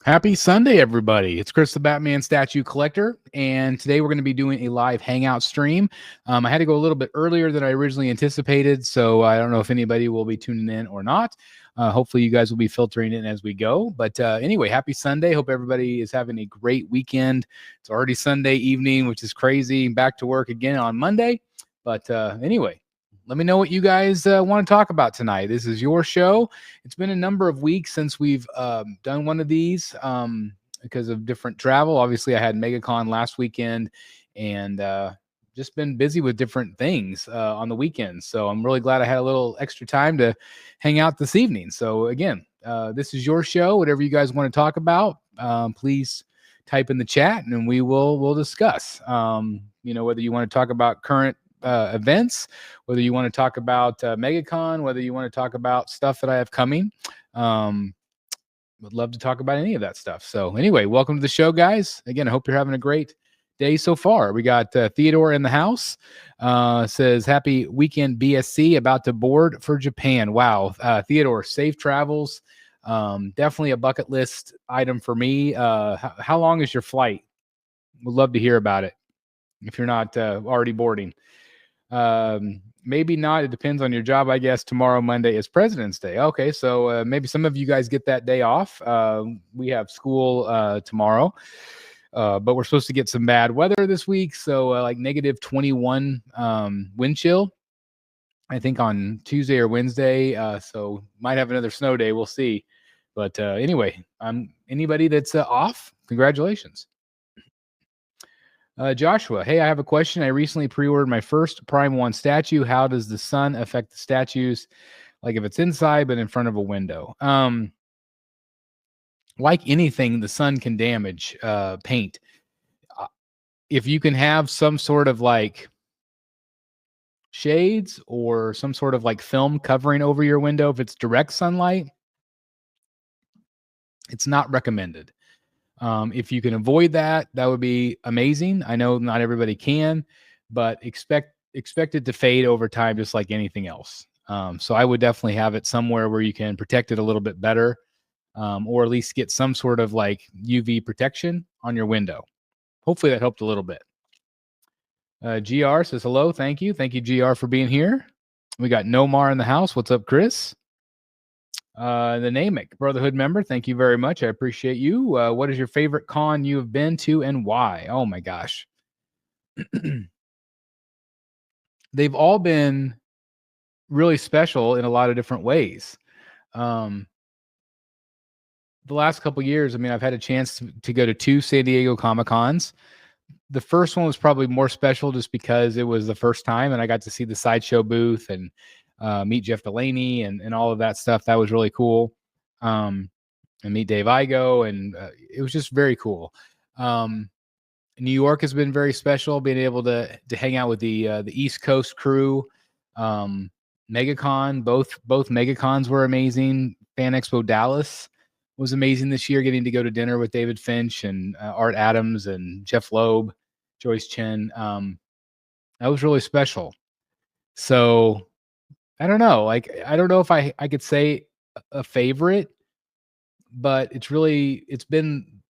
Happy Sunday, everybody. It's Chris the Batman Statue Collector, and today we're going to be doing a live Hangout stream. I had to go a little bit earlier than I originally anticipated, so I don't know if anybody will be tuning in or not. Hopefully, you guys will be filtering in as we go. But anyway, happy Sunday. Hope everybody is having a great weekend. It's already Sunday evening, which is crazy. Back to work again on Monday. But anyway, let me know what you guys want to talk about tonight. This is your show. It's been a number of weeks since we've done one of these because of different travel. Obviously, I had MegaCon last weekend and just been busy with different things on the weekends. So I'm really glad I had a little extra time to hang out this evening. So again, this is your show. Whatever you guys want to talk about, please type in the chat and we'll discuss. Whether you want to talk about current events, whether you want to talk about MegaCon, whether you want to talk about stuff that I have coming. Would love to talk about any of that stuff. So anyway, welcome to the show, guys. Again, I hope you're having a great day so far. We got Theodore in the house. Says, happy weekend, BSC, about to board for Japan. Wow. Theodore, safe travels. Definitely a bucket list item for me. How long is your flight? Would love to hear about it if you're not already boarding. Maybe not. It depends on your job, I guess. Tomorrow, Monday, is President's Day. Okay, so maybe some of you guys get that day off. We have school tomorrow, but we're supposed to get some bad weather this week. So like negative 21 wind chill, I think on Tuesday or Wednesday. So might have another snow day. We'll see. But anyway, anybody that's off, congratulations. Joshua, hey, I have a question. I recently pre-ordered my first Prime 1 statue. How does the sun affect the statues? Like if it's inside but in front of a window? Like anything, the sun can damage paint. If you can have some sort of like shades or some sort of like film covering over your window, if it's direct sunlight, it's not recommended. If you can avoid that, that would be amazing. I know not everybody can, but expect it to fade over time, just like anything else. So I would definitely have it somewhere where you can protect it a little bit better, or at least get some sort of like UV protection on your window. Hopefully that helped a little bit. GR says hello. Thank you. Thank you, GR, for being here. We got Nomar in the house. What's up, Chris? The Namek Brotherhood member, thank you very much. I appreciate you. What is your favorite con you have been to and why? Oh my gosh. They've all been really special in a lot of different ways. The last couple of years, I mean, I've had a chance to go to 2 San Diego Comic-Cons. The first one was probably more special just because it was the first time and I got to see the Sideshow booth and meet Jeff Delaney and all of that stuff. That was really cool. And meet Dave Igo, and it was just very cool. New York has been very special, being able to hang out with the East Coast crew. MegaCon, both MegaCons were amazing. Fan Expo Dallas was amazing this year, getting to go to dinner with David Finch and Art Adams and Jeff Loeb, Joyce Chen. That was really special. So I don't know. Like, I don't know if I could say a favorite, but it's been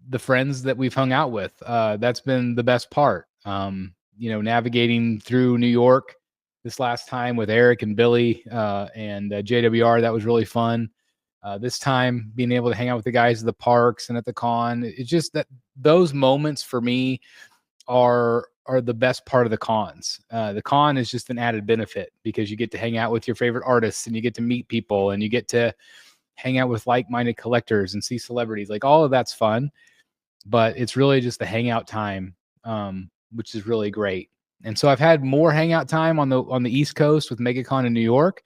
the friends that we've hung out with. That's been the best part. Navigating through New York this last time with Eric and Billy and JWR, that was really fun. This time being able to hang out with the guys at the parks and at the con, it's just that those moments for me are the best part of the cons. The con is just an added benefit because you get to hang out with your favorite artists and you get to meet people and you get to hang out with like-minded collectors and see celebrities. Like, all of that's fun, but it's really just the hangout time, which is really great. And so I've had more hangout time on the East Coast with MegaCon in New York.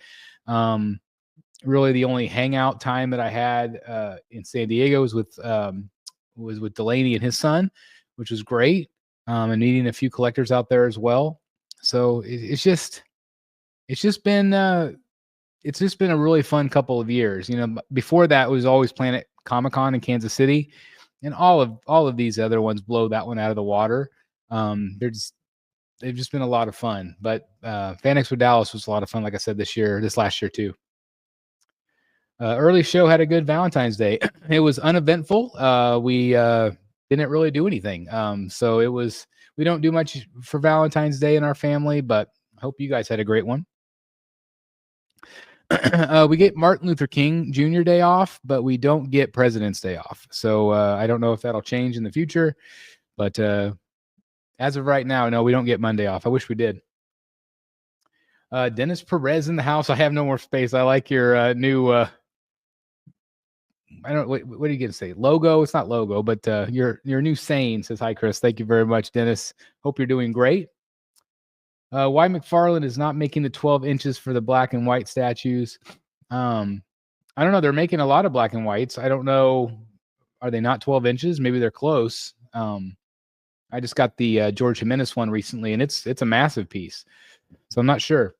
Really the only hangout time that I had in San Diego was with Delaney and his son, which was great. And meeting a few collectors out there as well. So it's just been a really fun couple of years. Before that was always Planet Comic-Con in Kansas City, and all of these other ones blow that one out of the water. They've just been a lot of fun. But Fan Expo Dallas was a lot of fun, like I said, this last year too. Early show had a good Valentine's Day. It was uneventful. We didn't really do anything. So we don't do much for Valentine's Day in our family, but I hope you guys had a great one. We get Martin Luther King Jr. Day off, but we don't get President's Day off. So I don't know if that'll change in the future, but as of right now, no, we don't get Monday off. I wish we did. Dennis Perez in the house. I have no more space. I like your new I don't what are you gonna say? Logo? It's not logo, but your new saying says hi, Chris. Thank you very much, Dennis. Hope you're doing great. Why McFarlane is not making the 12 inches for the black and white statues? I don't know. They're making a lot of black and whites. I don't know. Are they not 12 inches? Maybe they're close. I just got the George Jimenez one recently, and it's a massive piece. So I'm not sure.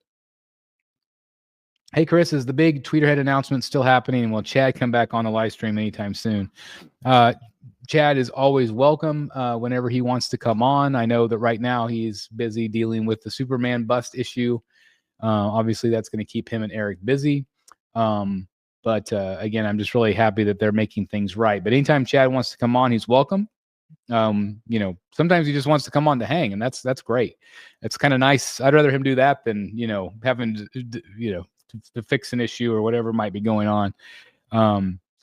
Hey, Chris, is the big Tweeterhead announcement still happening? And will Chad come back on the live stream anytime soon? Chad is always welcome whenever he wants to come on. I know that right now he's busy dealing with the Superman bust issue. Obviously, that's going to keep him and Eric busy. But again, I'm just really happy that they're making things right. But anytime Chad wants to come on, he's welcome. Sometimes he just wants to come on to hang, and that's great. It's kind of nice. I'd rather him do that than having to fix an issue or whatever might be going on.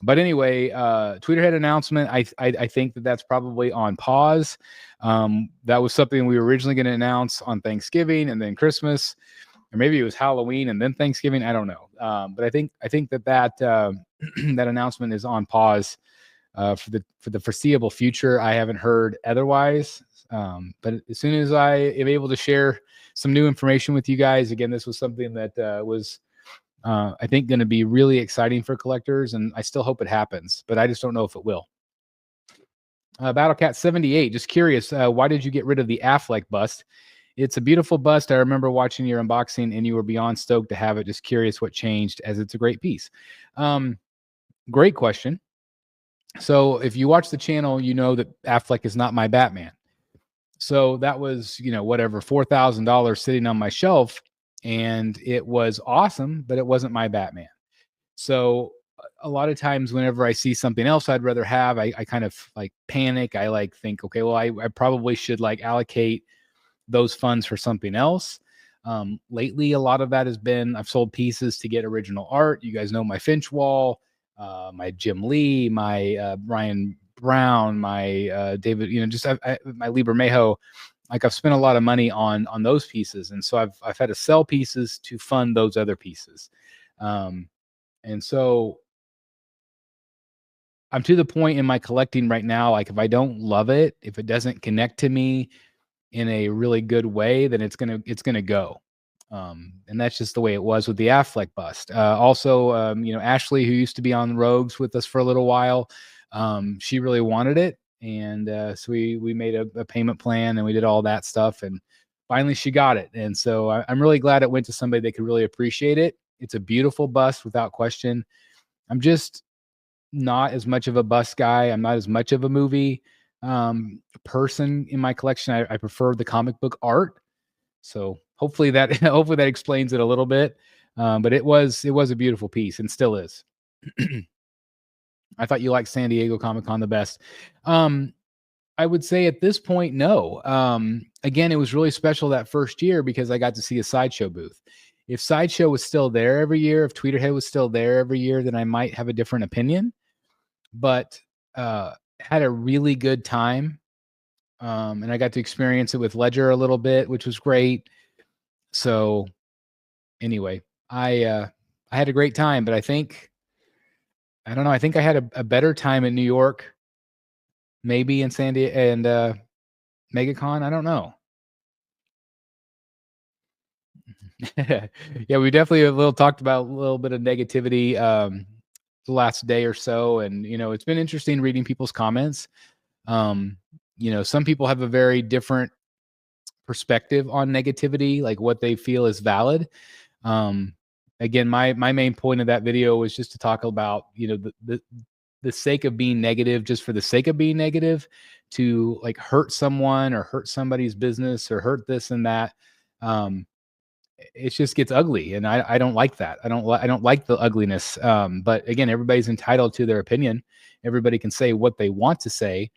But anyway, Tweeterhead announcement. I think that's probably on pause. That was something we were originally going to announce on Thanksgiving and then Christmas, or maybe it was Halloween and then Thanksgiving. I don't know. But I think that that announcement is on pause for the foreseeable future. I haven't heard otherwise. But as soon as I am able to share some new information with you guys, again, this was something that was I think going to be really exciting for collectors, and I still hope it happens, but I just don't know if it will. Battlecat 78, just curious, why did you get rid of the Affleck bust? It's a beautiful bust. I remember watching your unboxing, and you were beyond stoked to have it. Just curious what changed, as it's a great piece. Great question. So if you watch the channel, you know that Affleck is not my Batman. So that was, whatever, $4,000 sitting on my shelf. And it was awesome, but it wasn't my Batman. So a lot of times whenever I see something else I'd rather have, I kind of like panic. I think, okay, well, I probably should allocate those funds for something else. Lately, a lot of that has been, I've sold pieces to get original art. You guys know my Finch wall, my Jim Lee, my Brian Brown, my David, my Liber Mejo. I've spent a lot of money on those pieces. And so I've had to sell pieces to fund those other pieces. And so I'm to the point in my collecting right now, if I don't love it, if it doesn't connect to me in a really good way, then it's gonna go. And that's just the way it was with the Affleck bust. Also, Ashley, who used to be on Rogues with us for a little while, she really wanted it. And so we made a payment plan, and we did all that stuff, and finally she got it. And so I'm really glad it went to somebody that could really appreciate it. It's a beautiful bust without question. I'm just not as much of a bust guy. I'm not as much of a movie person in my collection. I prefer the comic book art. So hopefully that explains it a little bit. But it was a beautiful piece, and still is. I thought you liked San Diego Comic-Con the best. I would say at this point, no. Again, it was really special that first year because I got to see a Sideshow booth. If Sideshow was still there every year, if Tweeterhead was still there every year, then I might have a different opinion. But had a really good time. And I got to experience it with Ledger a little bit, which was great. So anyway, I had a great time, but I don't know. I think I had a better time in New York, maybe in San Diego and MegaCon. I don't know. Yeah, we definitely talked about a little bit of negativity the last day or so, and it's been interesting reading people's comments. Some people have a very different perspective on negativity, like what they feel is valid. Again, my main point of that video was just to talk about, the sake of being negative just for the sake of being negative, to hurt someone or hurt somebody's business or hurt this and that. it just gets ugly, and I don't like that. I don't like the ugliness. But again, everybody's entitled to their opinion. Everybody can say what they want to say.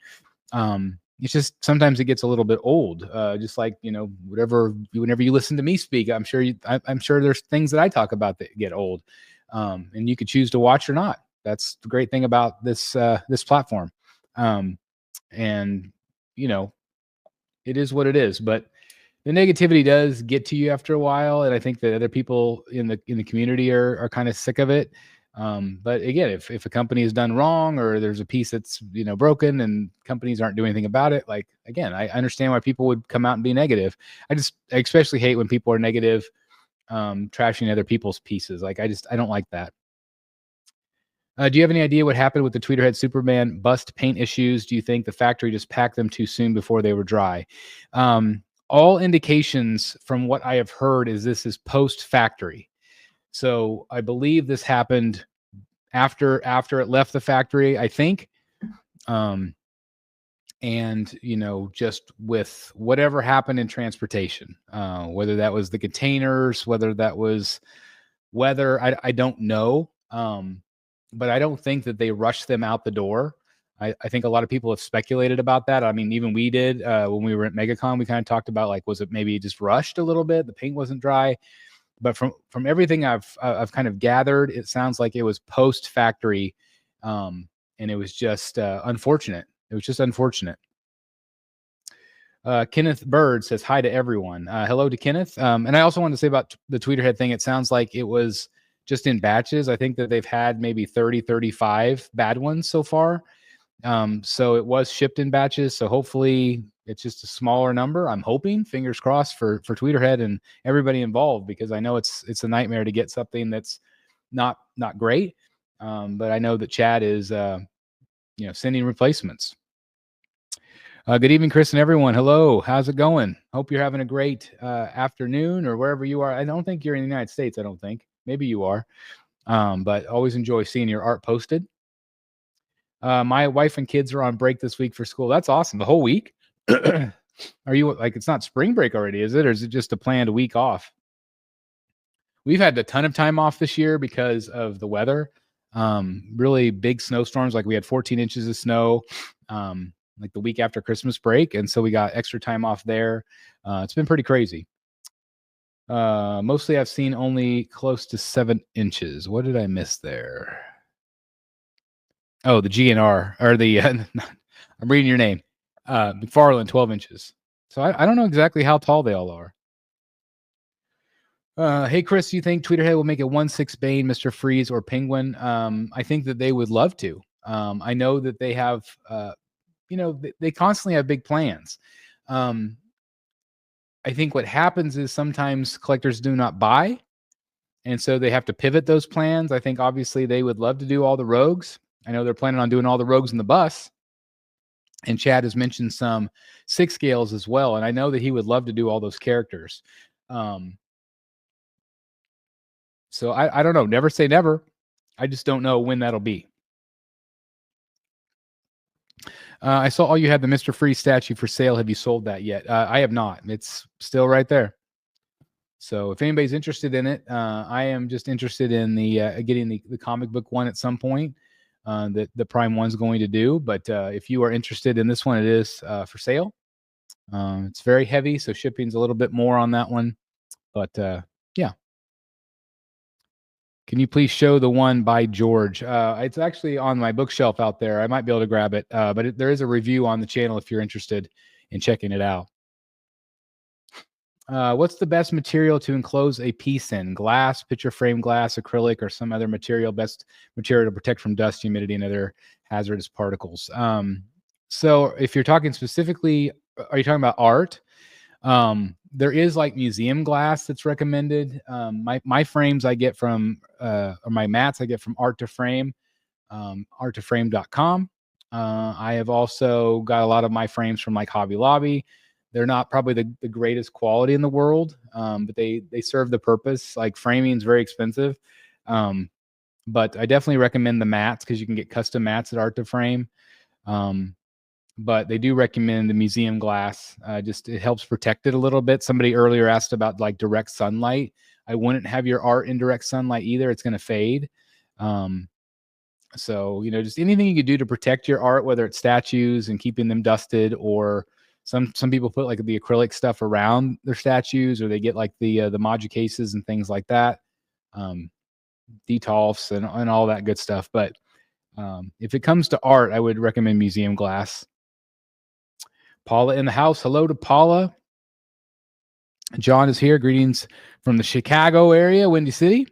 It's just sometimes it gets a little bit old. Just like, whenever you listen to me speak, I'm sure there's things that I talk about that get old. And you could choose to watch or not. That's the great thing about this platform. And it is what it is. But the negativity does get to you after a while, and I think that other people in the community are kind of sick of it. But again, if a company is done wrong, or there's a piece that's broken, and companies aren't doing anything about it, like, again, I understand why people would come out and be negative. I especially hate when people are negative, trashing other people's pieces. Like, I don't like that. Do you have any idea what happened with the Tweeterhead Superman bust paint issues? Do you think the factory just packed them too soon before they were dry? All indications from what I have heard is this is post factory. So I believe this happened after it left the factory, I think. And just with whatever happened in transportation, whether that was the containers, whether that was weather, I don't know. But I don't think that they rushed them out the door. I think a lot of people have speculated about that. I mean, even we did when we were at MegaCon. We kind of talked about, like, was it maybe just rushed a little bit? The paint wasn't dry. But from everything I've kind of gathered, it sounds like it was post factory, and it was just unfortunate. It was just unfortunate. Kenneth Bird says hi to everyone. Hello to Kenneth. And I also wanted to say about the Tweeterhead thing. It sounds like it was just in batches. I think that they've had maybe 30, 35 bad ones so far. So it was shipped in batches. So hopefully it's just a smaller number. I'm hoping, fingers crossed for Tweeterhead and everybody involved, because I know it's a nightmare to get something that's not great. But I know that Chad is, sending replacements. Good evening, Chris and everyone. Hello. How's it going? Hope you're having a great afternoon, or wherever you are. I don't think you're in the United States. I don't think. Maybe you are. But always enjoy seeing your art posted. My wife and kids are on break this week for school. That's awesome. The whole week? Are you, like, it's not spring break already, is it? Or is it just a planned week off? We've had a ton of time off this year because of the weather. Really big snowstorms. Like, we had 14 inches of snow, like the week after Christmas break. And so we got extra time off there. It's been pretty crazy. Mostly I've seen only close to 7 inches. What did I miss there? Oh, the GNR, or the, I'm reading your name. McFarland, 12 inches. So I don't know exactly how tall they all are. Hey, Chris, do you think Tweeterhead will make a 1/6 Bane, Mr. Freeze, or Penguin? I think that they would love to. I know that they have, they constantly have big plans. I think what happens is sometimes collectors do not buy, and so they have to pivot those plans. I think obviously they would love to do all the rogues. I know they're planning on doing all the rogues in the bus. And Chad has mentioned some 6 scales as well. And I know that he would love to do all those characters. So I don't know. Never say never. I just don't know when that'll be. I saw all you had the Mr. Freeze statue for sale. Have you sold that yet? I have not. It's still right there. So if anybody's interested in it, I am just interested in the getting the comic book one at some point that the Prime one's going to do. But if you are interested in this one, it is for sale. It's very heavy, so shipping's a little bit more on that one. But yeah. Can you please show the one by George? It's actually on my bookshelf out there. I might be able to grab it, but there is a review on the channel if you're interested in checking it out. What's the best material to enclose a piece in? Glass, picture frame glass, acrylic, or some other material? Best material to protect from dust, humidity, and other hazardous particles. So if you're talking specifically, are you talking about art? There is like museum glass that's recommended. My frames I get from, or my mats I get from Art to Frame, arttoframe.com. I have also got a lot of my frames from like Hobby Lobby. They're not probably the greatest quality in the world, but they serve the purpose. Like, framing is very expensive. But I definitely recommend the mats, because you can get custom mats at Art to Frame. but they do recommend the museum glass. Just it helps protect it a little bit. Somebody earlier asked about like direct sunlight. I wouldn't have your art in direct sunlight either. It's going to fade. So, just anything you could do to protect your art, whether it's statues and keeping them dusted, or some people put like the acrylic stuff around their statues, or they get like the Module cases and things like that, detolfs and all that good stuff. But if it comes to art, I would recommend museum glass. Paula in the house. Hello to Paula. John is here. Greetings from the Chicago area, Windy City.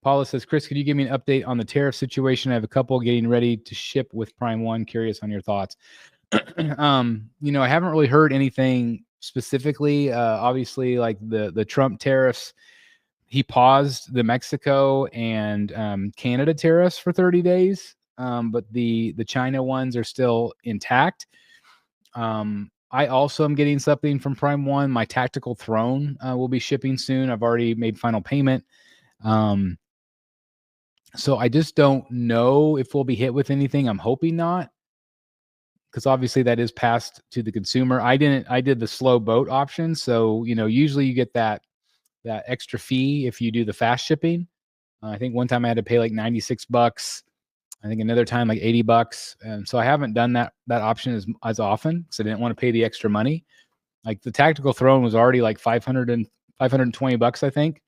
Paula says, Chris, could you give me an update on the tariff situation? I have a couple getting ready to ship with Prime One. Curious on your thoughts. I haven't really heard anything specifically. Obviously, like the Trump tariffs, he paused the Mexico and Canada tariffs for 30 days, but the China ones are still intact. I also am getting something from Prime One. My tactical throne will be shipping soon. I've already made final payment. So I just don't know if we'll be hit with anything. I'm hoping not, because obviously that is passed to the consumer. I did the slow boat option. So, usually you get that extra fee if you do the fast shipping. I think one time I had to pay like $96. I think another time like $80. And so I haven't done that option as often, because I didn't want to pay the extra money. Like the tactical throne was already like $520, I think.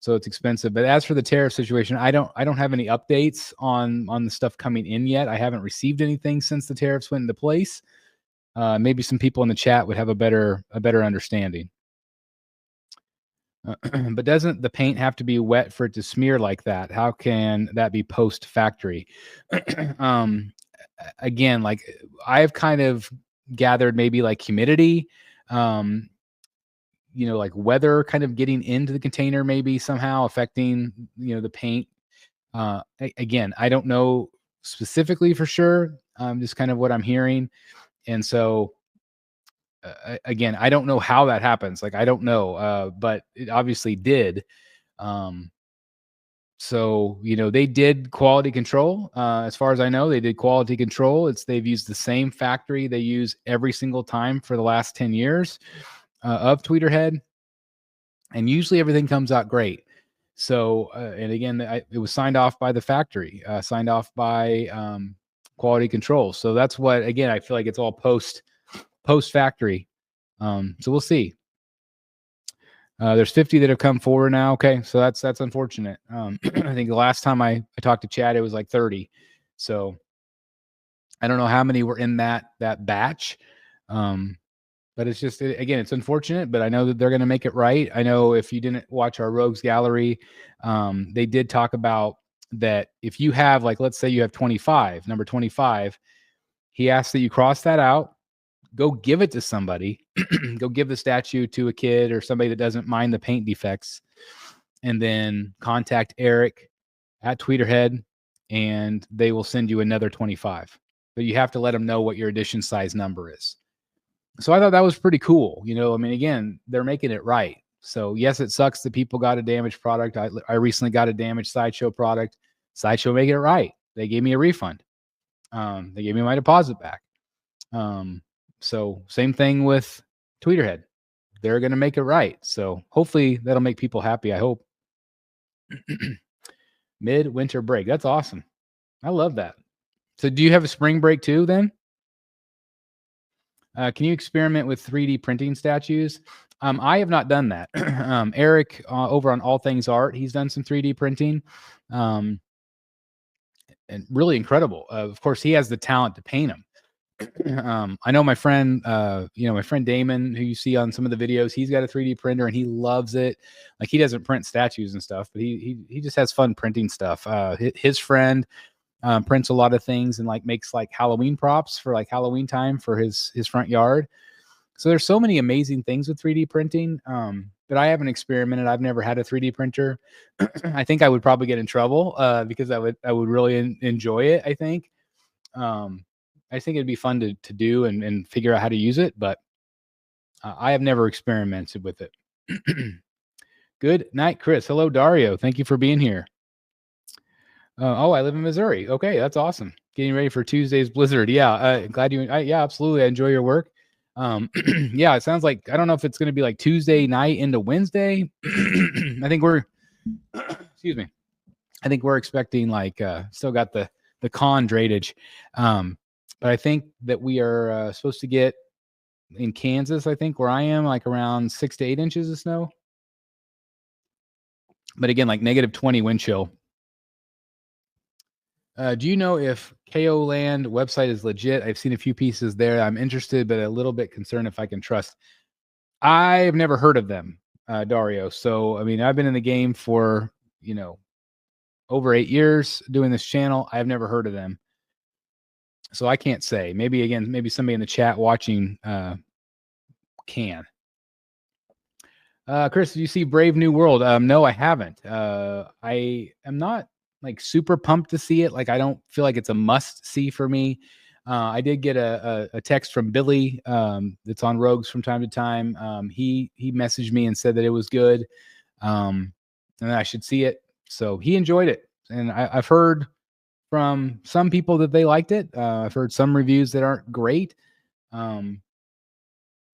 So it's expensive. But as for the tariff situation, I don't have any updates on the stuff coming in yet. I haven't received anything since the tariffs went into place. Maybe some people in the chat would have a better understanding. But doesn't the paint have to be wet for it to smear like that? How can that be post factory? Again, like I've kind of gathered maybe like humidity, like weather kind of getting into the container, maybe somehow affecting, the paint. Again, I don't know specifically for sure. Just kind of what I'm hearing. And so, again, I don't know how that happens. Like, I don't know, but it obviously did. So, they did quality control. As far as I know, they did quality control. They've used the same factory they use every single time for the last 10 years of Tweeterhead. And usually everything comes out great. So, and again, it was signed off by the factory, signed off by quality control. So that's what, again, I feel like it's all post factory. So we'll see. There's 50 that have come forward now. Okay. So that's unfortunate. I think the last time I talked to Chad, it was like 30. So I don't know how many were in that batch. But it's just, again, it's unfortunate, but I know that they're going to make it right. I know if you didn't watch our Rogues Gallery, they did talk about that. If you have, like, let's say you have number 25, he asked that you cross that out, go give it to somebody, go give the statue to a kid or somebody that doesn't mind the paint defects, and then contact Eric at Tweeterhead, and they will send you another 25. But you have to let them know what your edition size number is. So I thought that was pretty cool. Again, they're making it right. So yes, it sucks that people got a damaged product. I recently got a damaged Sideshow product. Sideshow making it right. They gave me a refund. They gave me my deposit back. So same thing with Tweeterhead. They're going to make it right. So hopefully that'll make people happy. I hope. Mid-winter break. That's awesome. I love that. So do you have a spring break too then? Can you experiment with 3D printing statues? I have not done that. Eric over on All Things Art, he's done some 3D printing, and really incredible. Of course, he has the talent to paint them. I know my friend, my friend Damon, who you see on some of the videos, he's got a 3D printer and he loves it. Like, he doesn't print statues and stuff, but he just has fun printing stuff. His friend prints a lot of things and like makes like Halloween props for like Halloween time for his front yard. So there's so many amazing things with 3D printing. But I haven't experimented. I've never had a 3D printer. I think I would probably get in trouble because I would really enjoy it. I think it'd be fun to do and figure out how to use it, but I have never experimented with it. Good night, Chris. Hello, Dario. Thank you for being here. I live in Missouri. Okay, that's awesome. getting ready for Tuesday's blizzard. Yeah, glad you. Yeah, absolutely. I enjoy your work. Yeah, it sounds like I don't know if it's going to be like Tuesday night into Wednesday. I think we're excuse me. I think we're expecting like still got the con drainage, but I think that we are supposed to get in Kansas. I think where I am like around 6 to 8 inches of snow. But again, like -20 wind chill. Do you know if KO Land website is legit? I've seen a few pieces there. I'm interested, but a little bit concerned if I can trust. I've never heard of them, Dario. So, I mean, I've been in the game for, over 8 years doing this channel. I've never heard of them. So I can't say. Maybe somebody in the chat watching can. Chris, did you see Brave New World? No, I haven't. I am not like super pumped to see it. Like, I don't feel like it's a must see for me. I did get a text from Billy that's on Rogues from time to time. He messaged me and said that it was good, and I should see it. So he enjoyed it, and I've heard from some people that they liked it. I've heard some reviews that aren't great.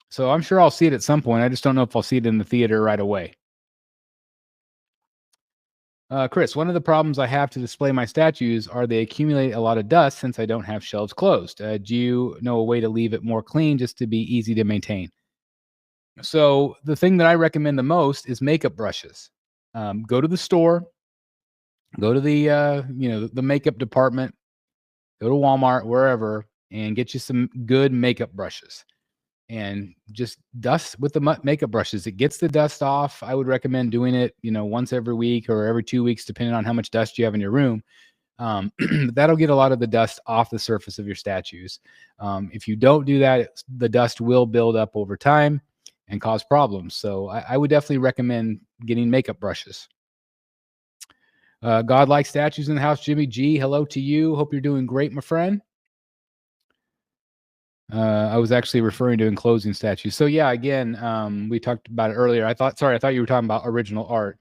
So I'm sure I'll see it at some point. I just don't know if I'll see it in the theater right away. Chris, one of the problems I have to display my statues are they accumulate a lot of dust since I don't have shelves closed. Do you know a way to leave it more clean just to be easy to maintain? So the thing that I recommend the most is makeup brushes. Go to the store, go to the makeup department, go to Walmart, wherever, and get you some good makeup brushes. And just dust with the makeup brushes. It gets the dust off. I would recommend doing it, once every week or every 2 weeks, depending on how much dust you have in your room. That'll get a lot of the dust off the surface of your statues. If you don't do that, the dust will build up over time and cause problems. So I would definitely recommend getting makeup brushes. Godlike statues in the house, Jimmy G. Hello to you. Hope you're doing great, my friend. I was actually referring to enclosing statues. So yeah, again, we talked about it earlier. I thought you were talking about original art.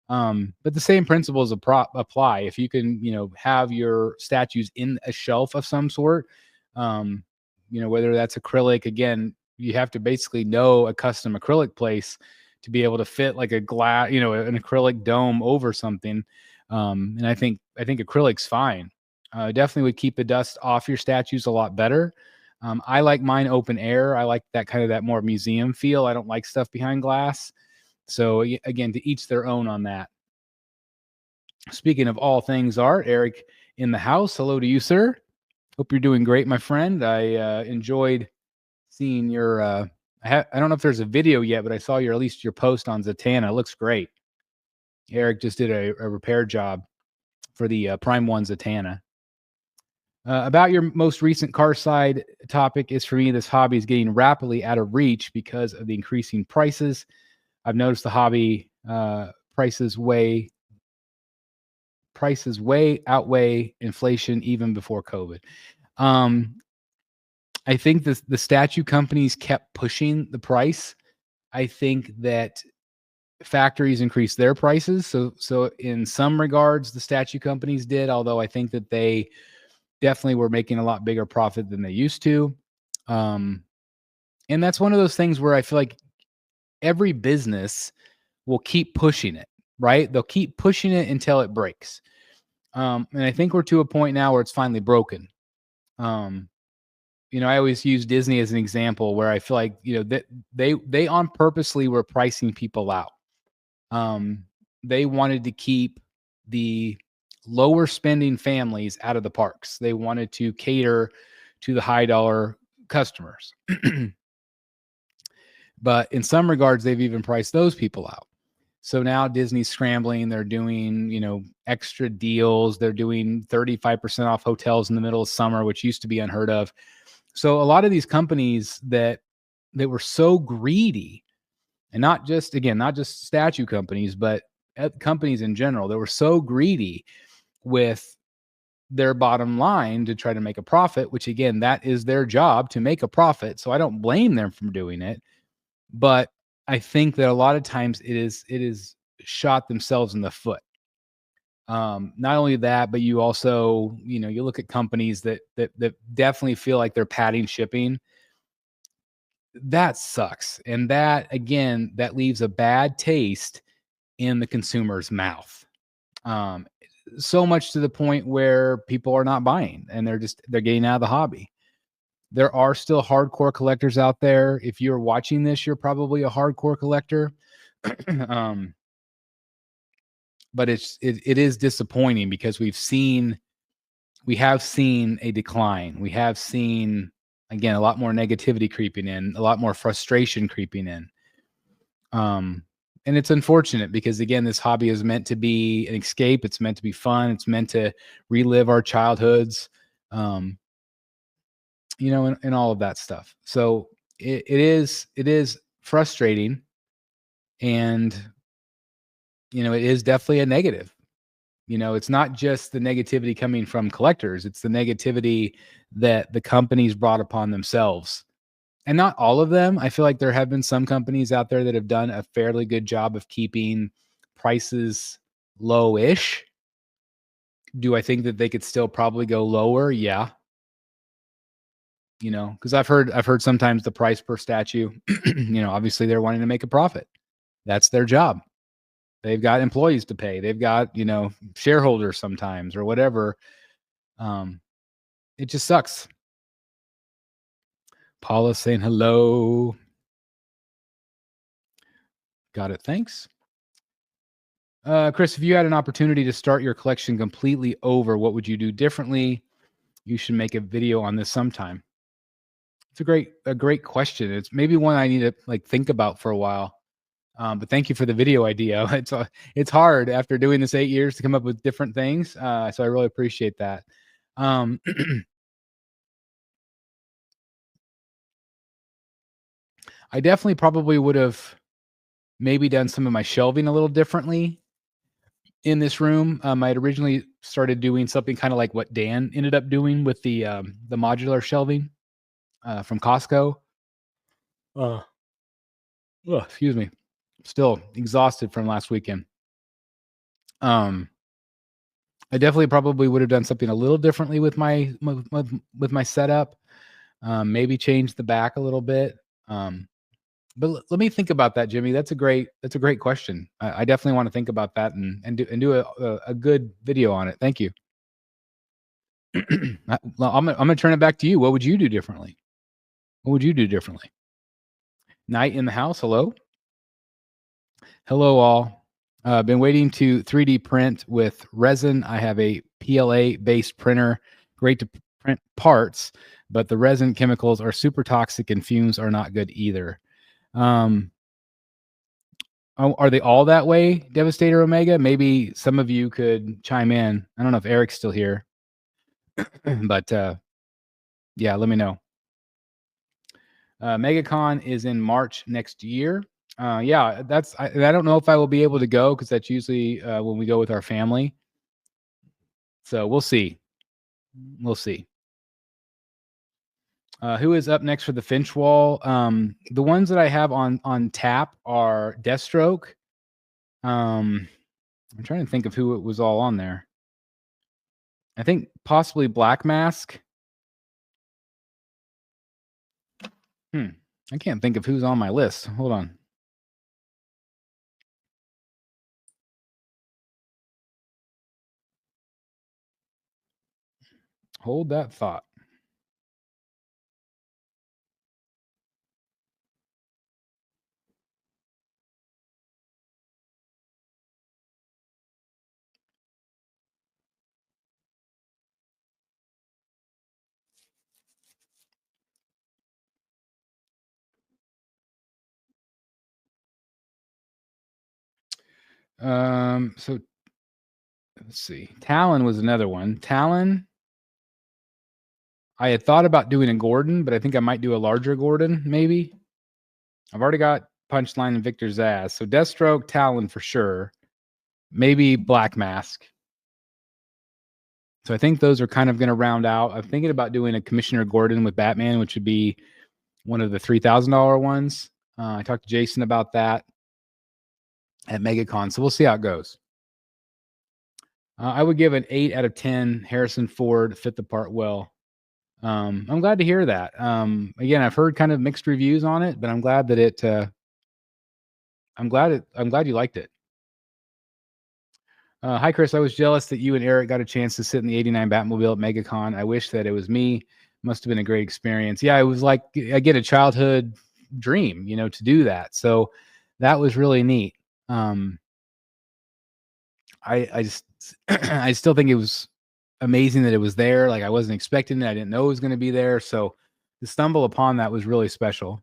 But the same principles apply. If you can, have your statues in a shelf of some sort, whether that's acrylic, again, you have to basically know a custom acrylic place to be able to fit like a glass, an acrylic dome over something. And I think acrylic's fine. Definitely would keep the dust off your statues a lot better. I like mine open air. I like that more museum feel. I don't like stuff behind glass. So again, to each their own on that. Speaking of all things art, Eric in the house. Hello to you, sir. Hope you're doing great, my friend. I enjoyed seeing your. I don't know if there's a video yet, but I saw at least your post on Zatanna. It looks great. Eric just did a repair job for the Prime 1 Zatanna. About your most recent car side topic is for me, this hobby is getting rapidly out of reach because of the increasing prices. I've noticed the hobby prices way outweigh inflation even before COVID. I think the statue companies kept pushing the price. I think that factories increased their prices. So in some regards, the statue companies did, although I think that they definitely were making a lot bigger profit than they used to. And that's one of those things where I feel like every business will keep pushing it, right? They'll keep pushing it until it breaks. And I think we're to a point now where it's finally broken. I always use Disney as an example where I feel like, that they on purposely were pricing people out. They wanted to keep the lower spending families out of the parks. They wanted to cater to the high dollar customers. But in some regards, they've even priced those people out. So now Disney's scrambling. They're doing, extra deals. They're doing 35% off hotels in the middle of summer, which used to be unheard of. So a lot of these companies that were so greedy, and not just statue companies, but companies in general, that were so greedy with their bottom line to try to make a profit, which again, that is their job, to make a profit. So I don't blame them for doing it. But I think that a lot of times it is shot themselves in the foot. Not only that, but you also, you look at companies that definitely feel like they're padding shipping. That sucks. And that, again, that leaves a bad taste in the consumer's mouth. Um, so much to the point where people are not buying and they're getting out of the hobby. There are still hardcore collectors out there. If you're watching this, you're probably a hardcore collector. But it is disappointing because we have seen a decline. We have seen, again, a lot more negativity creeping in, a lot more frustration creeping in. And it's unfortunate because, again, this hobby is meant to be an escape. It's meant to be fun. It's meant to relive our childhoods, and all of that stuff. So it is frustrating, and it is definitely a negative. It's not just the negativity coming from collectors. It's the negativity that the companies brought upon themselves. And not all of them. I feel like there have been some companies out there that have done a fairly good job of keeping prices low-ish. Do I think that they could still probably go lower? Yeah. Because I've heard sometimes the price per statue, obviously they're wanting to make a profit. That's their job. They've got employees to pay. They've got, shareholders sometimes or whatever. It just sucks. Paula saying hello. Got it. Thanks. Chris, if you had an opportunity to start your collection completely over, what would you do differently? You should make a video on this sometime. It's a great question. It's maybe one I need to think about for a while. But thank you for the video idea. It's hard after doing this 8 years to come up with different things. So I really appreciate that. I definitely probably would have maybe done some of my shelving a little differently in this room. I had originally started doing something kind of like what Dan ended up doing with the modular shelving from Costco. Excuse me. Still exhausted from last weekend. I definitely probably would have done something a little differently with my setup. Maybe change the back a little bit. But let me think about that, Jimmy. That's a great question. I definitely want to think about that and do a good video on it. Thank you. I'm gonna turn it back to you. What would you do differently? What would you do differently? Night in the house. Hello. Hello, all. Been waiting to 3D print with resin. I have a PLA-based printer, great to print parts, but the resin chemicals are super toxic and fumes are not good either. Are they all that way, Devastator Omega? Maybe some of you could chime in. I don't know if Eric's still here, but yeah, let me know. MegaCon is in March next year. Yeah, I don't know if I will be able to go because that's usually when we go with our family. So we'll see. We'll see. Who is up next for the Finch Wall? The ones that I have on tap are Deathstroke. I'm trying to think of who it was all on there. I think possibly Black Mask. I can't think of who's on my list. Hold on. Hold that thought. So let's see. Talon was another one. Talon, I had thought about doing a Gordon, but I think I might do a larger Gordon, maybe. I've already got Punchline and Victor Zaz. So Deathstroke, Talon for sure. Maybe Black Mask. So I think those are kind of going to round out. I'm thinking about doing a Commissioner Gordon with Batman, which would be one of the $3,000 ones. I talked to Jason about that at MegaCon. So we'll see how it goes. I would give an 8 out of 10. Harrison Ford fit the part well. I'm glad to hear that. Again, I've heard kind of mixed reviews on it, but I'm glad that I'm glad you liked it. Hi, Chris. I was jealous that you and Eric got a chance to sit in the '89 Batmobile at MegaCon. I wish that it was me. Must have been a great experience. Yeah, it was like I get a childhood dream, to do that. So that was really neat. I just I still think it was amazing that it was there. Like I wasn't expecting it. I didn't know it was going to be there. So to stumble upon that was really special.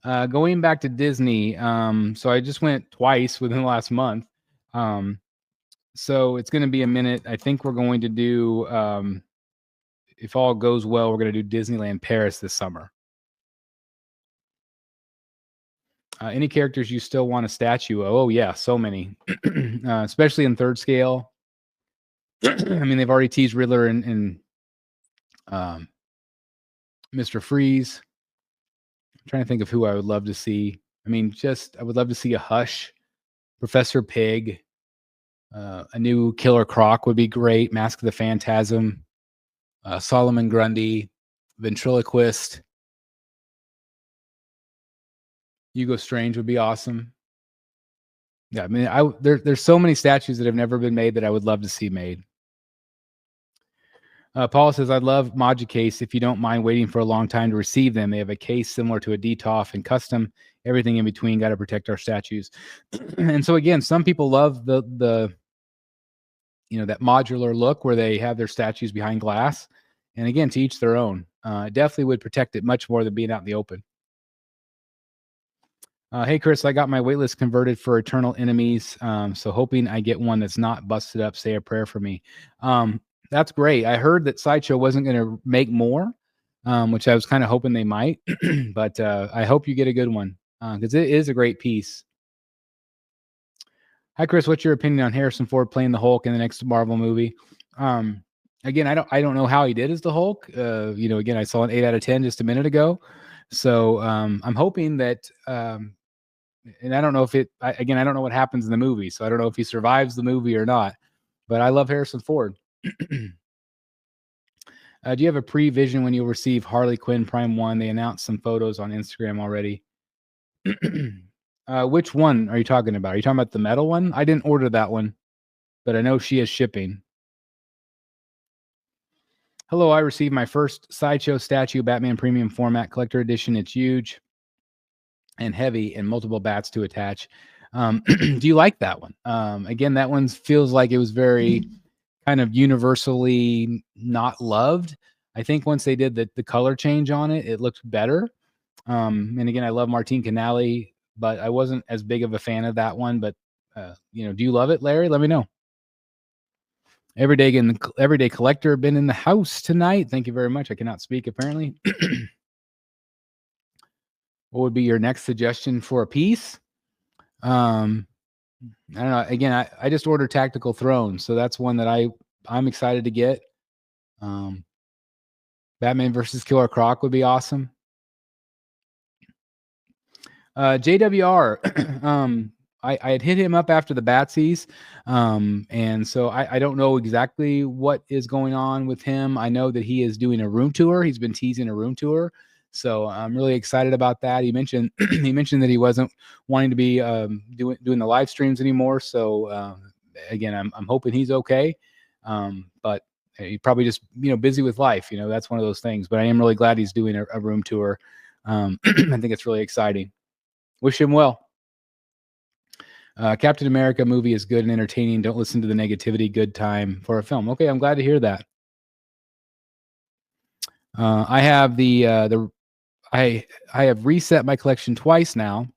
Going back to Disney, so I just went twice within the last month. So it's going to be a minute. I think we're going to do, if all goes well, we're going to do Disneyland Paris this summer. Any characters you still want a statue of? Oh, yeah, so many, especially in third scale. I mean, they've already teased Riddler and Mr. Freeze. I'm trying to think of who I would love to see. I mean, I would love to see a Hush, Professor Pig, a new Killer Croc would be great. Mask of the Phantasm, Solomon Grundy, Ventriloquist, Hugo Strange would be awesome. Yeah, I mean, there's so many statues that have never been made that I would love to see made. Paul says, I'd love Module case if you don't mind waiting for a long time to receive them. They have a case similar to a DTOF and custom, everything in between. Got to protect our statues. And so again, some people love the that modular look where they have their statues behind glass. And again, to each their own. Definitely would protect it much more than being out in the open. Hey, Chris, I got my waitlist converted for Eternal Enemies. So hoping I get one that's not busted up. Say a prayer for me. That's great. I heard that Sideshow wasn't going to make more, which I was kind of hoping they might. But I hope you get a good one because it is a great piece. Hi, Chris. What's your opinion on Harrison Ford playing the Hulk in the next Marvel movie? Again, I don't know how he did as the Hulk. Again, I saw an 8 out of 10 just a minute ago. So I'm hoping that, and I don't know if I don't know what happens in the movie. So I don't know if he survives the movie or not. But I love Harrison Ford. Do you have a pre-vision when you'll receive Harley Quinn Prime 1? They announced some photos on Instagram already. Which one are you talking about? Are you talking about the metal one? I didn't order that one, but I know she is shipping. Hello, I received my first Sideshow statue Batman Premium Format Collector Edition. It's huge and heavy and multiple bats to attach. Do you like that one? Again, that one feels like it was very kind of universally not loved. I think once they did the color change on it, it looked better. And again, I love Martine Canali, but I wasn't as big of a fan of that one. But do you love it, Larry? Let me know. Everyday collector been in the house tonight. Thank you very much. I cannot speak apparently. What would be your next suggestion for a piece? I don't know. Again, I just ordered Tactical Throne, so that's one that I'm excited to get. Batman versus Killer Croc would be awesome. JWR, I had hit him up after the Batsies, and so I don't know exactly what is going on with him. I know that he is doing a room tour. He's been teasing a room tour, so I'm really excited about that. He mentioned that he wasn't wanting to be doing the live streams anymore. So again, I'm hoping he's okay, but he's probably just busy with life. That's one of those things. But I am really glad he's doing a room tour. I think it's really exciting. Wish him well. Captain America movie is good and entertaining. Don't listen to the negativity. Good time for a film. Okay, I'm glad to hear that. I have I have reset my collection twice now.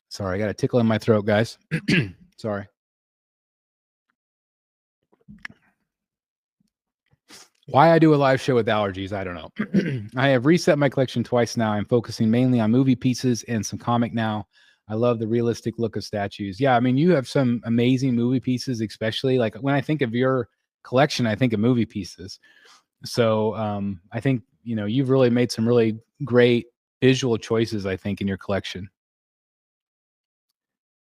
Sorry, I got a tickle in my throat, guys. Sorry. Why I do a live show with allergies, I don't know. I have reset my collection twice now. I'm focusing mainly on movie pieces and some comic now. I love the realistic look of statues. Yeah, I mean, you have some amazing movie pieces, especially like when I think of your collection, I think of movie pieces. So I think, you've really made some really great visual choices, I think, in your collection.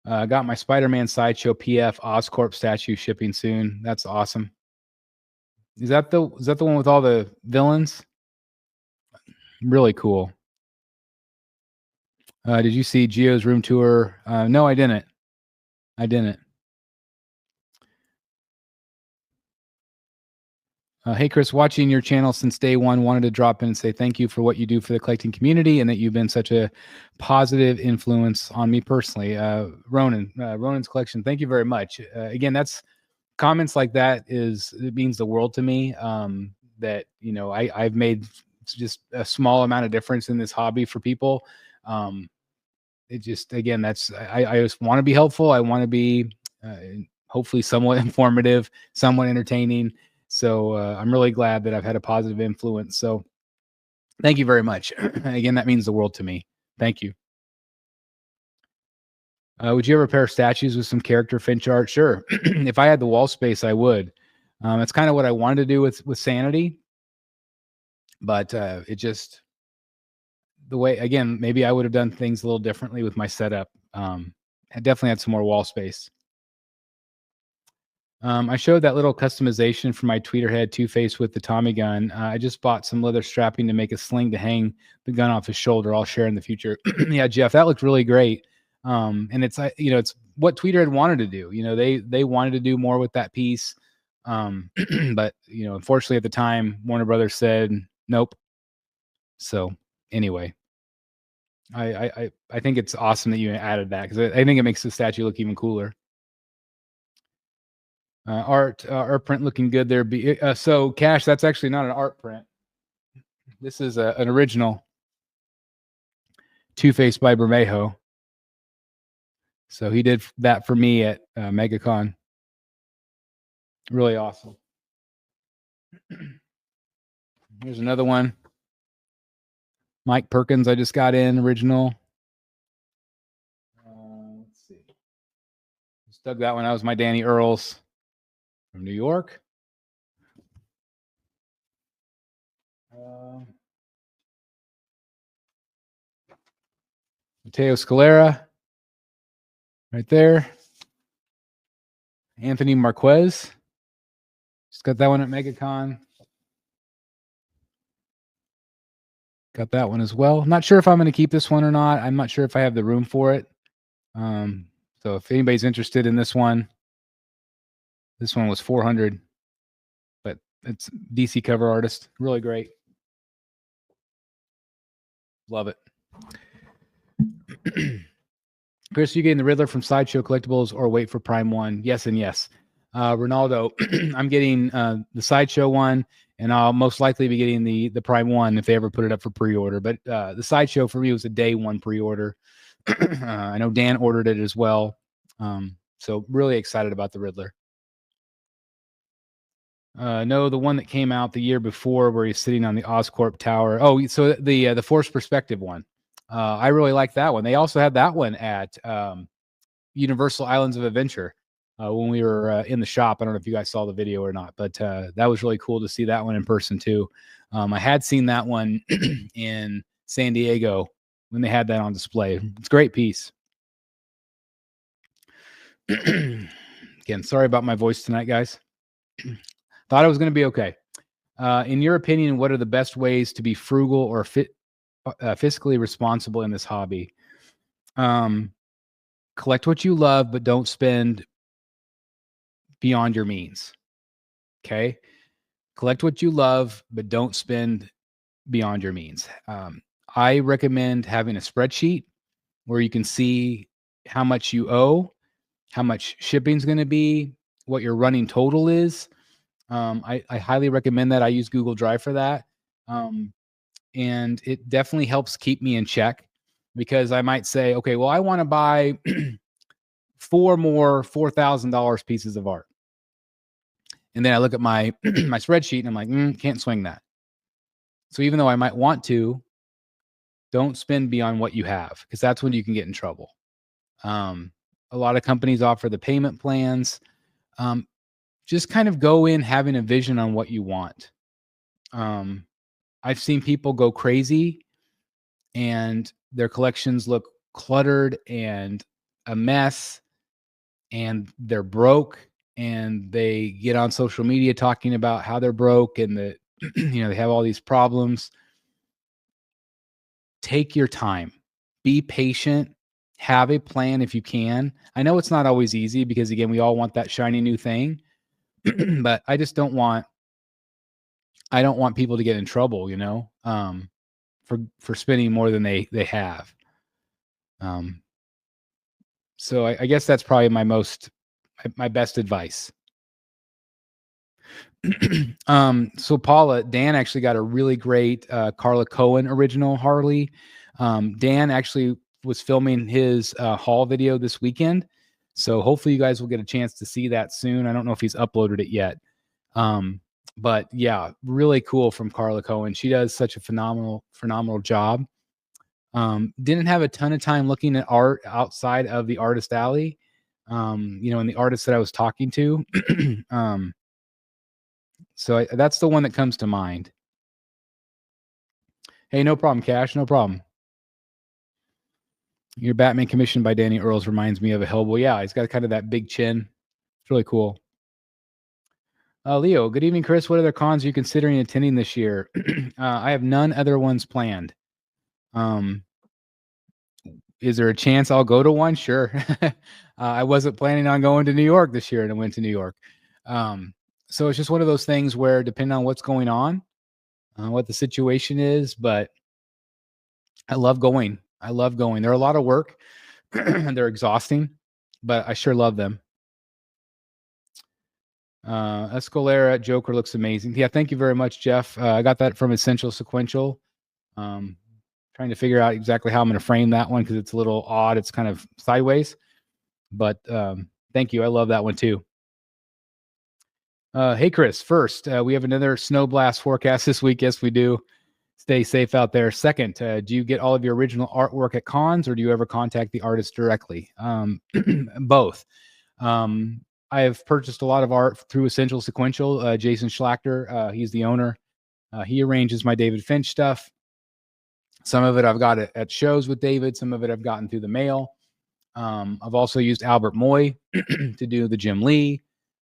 Got my Spider-Man Sideshow PF Oscorp statue shipping soon. That's awesome. Is that the one with all the villains? Really cool. Did you see Gio's room tour? No, I didn't. Hey, Chris, watching your channel since day one, wanted to drop in and say thank you for what you do for the collecting community and that you've been such a positive influence on me personally. Ronan's collection, thank you very much. Again, that's comments like that it means the world to me. That, I've made just a small amount of difference in this hobby for people. It just, again, I just want to be helpful. I want to be hopefully somewhat informative, somewhat entertaining. So I'm really glad that I've had a positive influence. So thank you very much. Again, that means the world to me. Thank you. Would you ever pair statues with some character Finch art? Sure. If I had the wall space, I would. That's kind of what I wanted to do with Sanity. But it just, the way, again, maybe I would have done things a little differently with my setup. I definitely had some more wall space. I showed that little customization for my tweeter head Two-Face with the Tommy gun. I just bought some leather strapping to make a sling to hang the gun off his shoulder. I'll share in the future. Yeah, Jeff, that looked really great. And it's, it's what tweeter head wanted to do. They wanted to do more with that piece. But unfortunately at the time, Warner Brothers said nope. So anyway, I think it's awesome that you added that because I think it makes the statue look even cooler. Art print looking good there. So Cash, that's actually not an art print. This is an original Two-Face by Bermejo. So he did that for me at MegaCon. Really awesome. Here's another one. Mike Perkins, I just got in original. Let's see. Just dug that one. That was my Danny Earls from New York. Mateo Scalera, right there. Anthony Marquez. Just got that one at MegaCon. Got that one as well. Not sure if I'm going to keep this one or not. I'm not sure if I have the room for it. So if anybody's interested in this one was $400, but it's DC cover artist. Really great. Love it. Chris, you getting the Riddler from Sideshow Collectibles or wait for Prime 1? Yes and yes. Ronaldo, I'm getting the Sideshow one, and I'll most likely be getting the Prime 1 if they ever put it up for pre-order. But the Sideshow for me was a day one pre-order. I know Dan ordered it as well. So really excited about the Riddler. No, the one that came out the year before where he's sitting on the Oscorp tower. Oh, so the Forced Perspective one. I really like that one. They also had that one at Universal Islands of Adventure when we were in the shop. I don't know if you guys saw the video or not, but that was really cool to see that one in person too. I had seen that one in San Diego when they had that on display. It's a great piece. Again, sorry about my voice tonight, guys. Thought it was going to be okay. In your opinion, what are the best ways to be frugal or fiscally responsible in this hobby? Collect what you love, but don't spend beyond your means. Okay. Collect what you love, but don't spend beyond your means. I recommend having a spreadsheet where you can see how much you owe, how much shipping is going to be, what your running total is. I highly recommend that. I use Google Drive for that. And it definitely helps keep me in check because I might say, okay, well, I want to buy 4 more $4,000 pieces of art. And then I look at my my spreadsheet and I'm like, can't swing that. So even though I might want to, don't spend beyond what you have because that's when you can get in trouble. A lot of companies offer the payment plans. Just kind of go in having a vision on what you want. I've seen people go crazy and their collections look cluttered and a mess and they're broke and they get on social media talking about how they're broke and that, they have all these problems. Take your time, be patient, have a plan if you can. I know it's not always easy because, again, we all want that shiny new thing, but I just don't want people to get in trouble, for spending more than they have. So I guess that's probably my best advice. So Paula, Dan actually got a really great Carla Cohen original Harley. Dan actually was filming his haul video this weekend. So hopefully you guys will get a chance to see that soon. I don't know if he's uploaded it yet. But yeah, really cool from Carla Cohen. She does such a phenomenal job. Didn't have a ton of time looking at art outside of the artist alley. And the artist that I was talking to. So that's the one that comes to mind. Hey, no problem, Cash. No problem. Your Batman commissioned by Danny Earls reminds me of a Hellboy. Yeah, he's got kind of that big chin. It's really cool. Leo, good evening, Chris. What other cons are you considering attending this year? I have none other ones planned. Is there a chance I'll go to one? Sure. I wasn't planning on going to New York this year, and I went to New York. So it's just one of those things where, depending on what's going on, what the situation is, but I love going. They're a lot of work. They're exhausting, but I sure love them. Escalera Joker looks amazing. Yeah, thank you very much, Jeff. I got that from Essential Sequential. Trying to figure out exactly how I'm going to frame that one because it's a little odd. It's kind of sideways, but thank you. I love that one too. Hey, Chris. First, we have another snow blast forecast this week. Yes, we do. Stay safe out there. Second, do you get all of your original artwork at cons, or do you ever contact the artist directly? Both. I have purchased a lot of art through Essential Sequential. Jason Schlachter, he's the owner. He arranges my David Finch stuff. Some of it I've got at shows with David. Some of it I've gotten through the mail. I've also used Albert Moy to do the Jim Lee.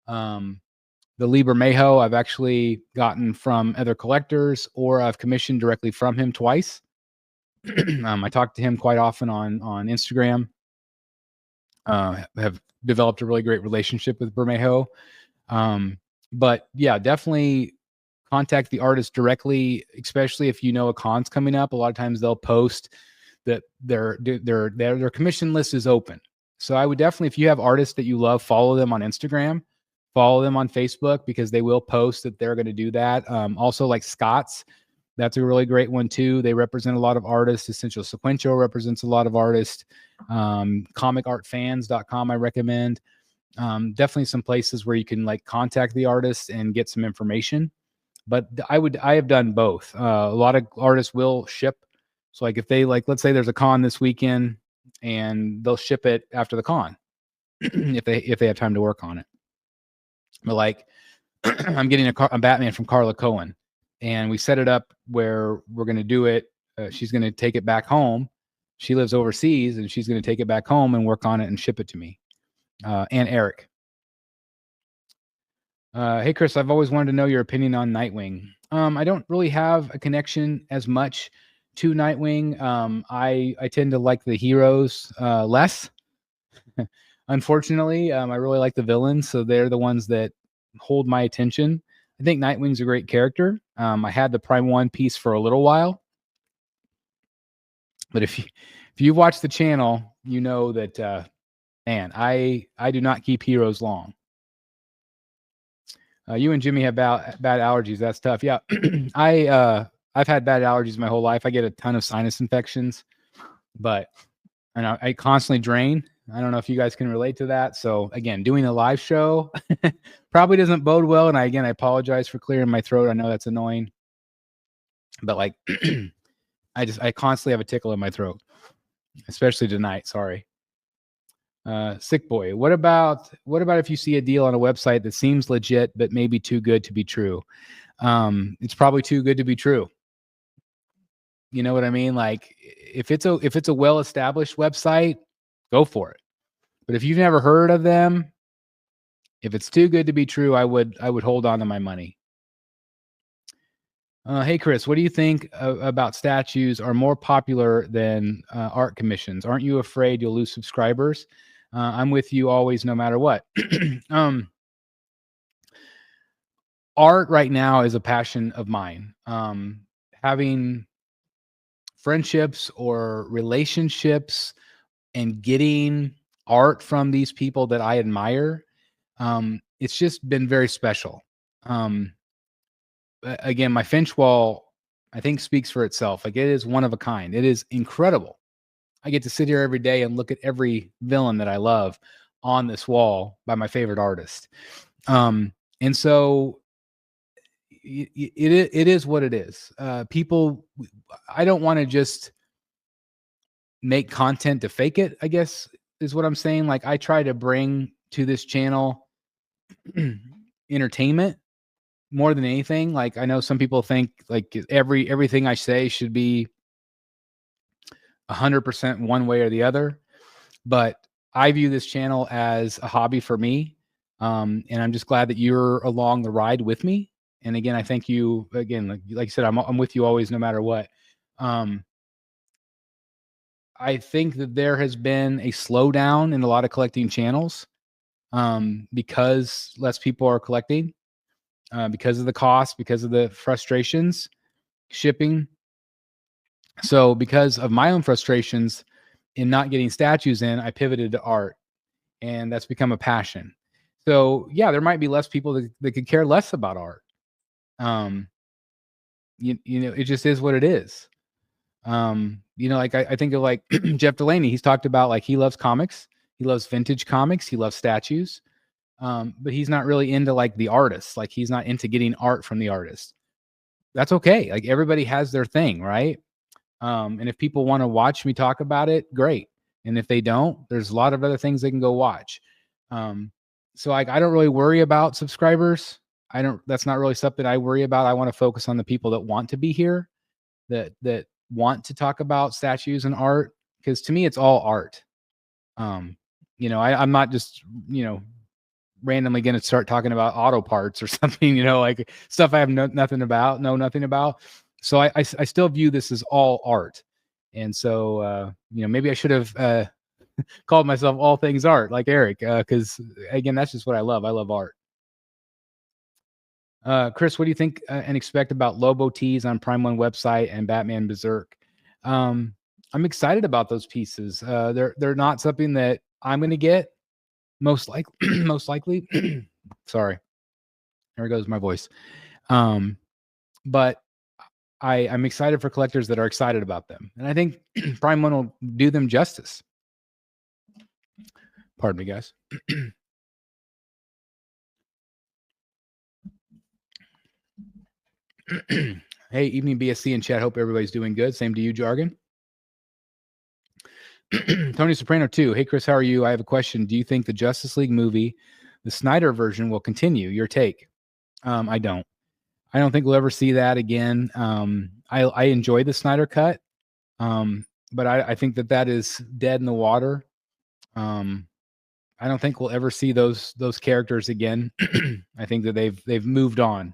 The Lieber Mayo I've actually gotten from other collectors, or I've commissioned directly from him twice. I talk to him quite often on Instagram. Have developed a really great relationship with Bermejo. But yeah, definitely contact the artist directly, especially if you know a con's coming up. A lot of times they'll post that their commission list is open. So I would definitely, if you have artists that you love, follow them on Instagram, follow them on Facebook, because they will post that they're going to do that. Also, like Scott's, that's a really great one too. They represent a lot of artists. Essential Sequential represents a lot of artists. Comicartfans.com I recommend. Definitely some places where you can like contact the artist and get some information. But I have done both. A lot of artists will ship. So like if they let's say there's a con this weekend and they'll ship it after the con if they have time to work on it. But like I'm getting a Batman from Carla Cohen, and we set it up where we're going to do it. She's going to take it back home. She lives overseas, and she's going to take it back home and work on it and ship it to me. And Eric. Hey, Chris, I've always wanted to know your opinion on Nightwing. I don't really have a connection as much to Nightwing. I tend to like the heroes less. Unfortunately, I really like the villains, so they're the ones that hold my attention. I think Nightwing's a great character. I had the Prime 1 piece for a little while, but if you watch the channel, you know that man, I do not keep heroes long. You and Jimmy have bad allergies. That's tough. Yeah, I've had bad allergies my whole life. I get a ton of sinus infections, but I constantly drain. I don't know if you guys can relate to that. So again, doing a live show probably doesn't bode well. And I apologize for clearing my throat. I know that's annoying, but like I constantly have a tickle in my throat, especially tonight. Sorry. Sick boy. What about if you see a deal on a website that seems legit but maybe too good to be true? It's probably too good to be true. You know what I mean? Like if it's a well-established website, go for it. But if you've never heard of them, if it's too good to be true, I would hold on to my money. Hey, Chris, what do you think about statues are more popular than art commissions? Aren't you afraid you'll lose subscribers? I'm with you always, no matter what. Art right now is a passion of mine. Having friendships or relationships and getting art from these people that I admire, it's just been very special. Again, my Finch wall, I think, speaks for itself. Like, it is one of a kind. It is incredible. I get to sit here every day and look at every villain that I love on this wall by my favorite artist. And so it is what it is. People, I don't want to just make content to fake it, I guess is what I'm saying. Like, I try to bring to this channel entertainment more than anything. Like, I know some people think like everything I say should be 100% one way or the other, but I view this channel as a hobby for me. And I'm just glad that you're along the ride with me. And again, I thank you again. Like I said, I'm with you always, no matter what. I think that there has been a slowdown in a lot of collecting channels because less people are collecting, because of the cost, because of the frustrations, shipping. So because of my own frustrations in not getting statues in, I pivoted to art, and that's become a passion. So yeah, there might be less people that could care less about art. You know, it just is what it is. You know, like I think of like Jeff Delaney. He's talked about like he loves comics, he loves vintage comics, he loves statues, but he's not really into like the artists. Like, he's not into getting art from the artist. That's okay. Like, everybody has their thing, right? And if people want to watch me talk about it, great. And if they don't, there's a lot of other things they can go watch. So like, I don't really worry about subscribers. That's not really something I worry about. I want to focus on the people that want to be here, that want to talk about statues and art, because to me it's all art. You know, I'm not just, you know, randomly going to start talking about auto parts or something, you know, like stuff I have know nothing about. So I still view this as all art. And so you know, maybe I should have called myself All Things Art like Eric, because again, that's just what I love. I love art. Chris, what do you think and expect about Lobo tees on Prime One website and Batman Berserk? I'm excited about those pieces. They're not something that I'm going to get most likely. Sorry, there goes my voice. But I'm excited for collectors that are excited about them, and I think Prime One will do them justice. Pardon me, guys. Hey, evening BSC and chat. Hope everybody's doing good. Same to you, Jargon. Tony Soprano too. Hey, Chris, how are you? I have a question. Do you think the Justice League movie, the Snyder version, will continue? Your take? I don't. I don't think we'll ever see that again. I enjoy the Snyder cut, but I think that is dead in the water. I don't think we'll ever see those characters again. I think that they've moved on,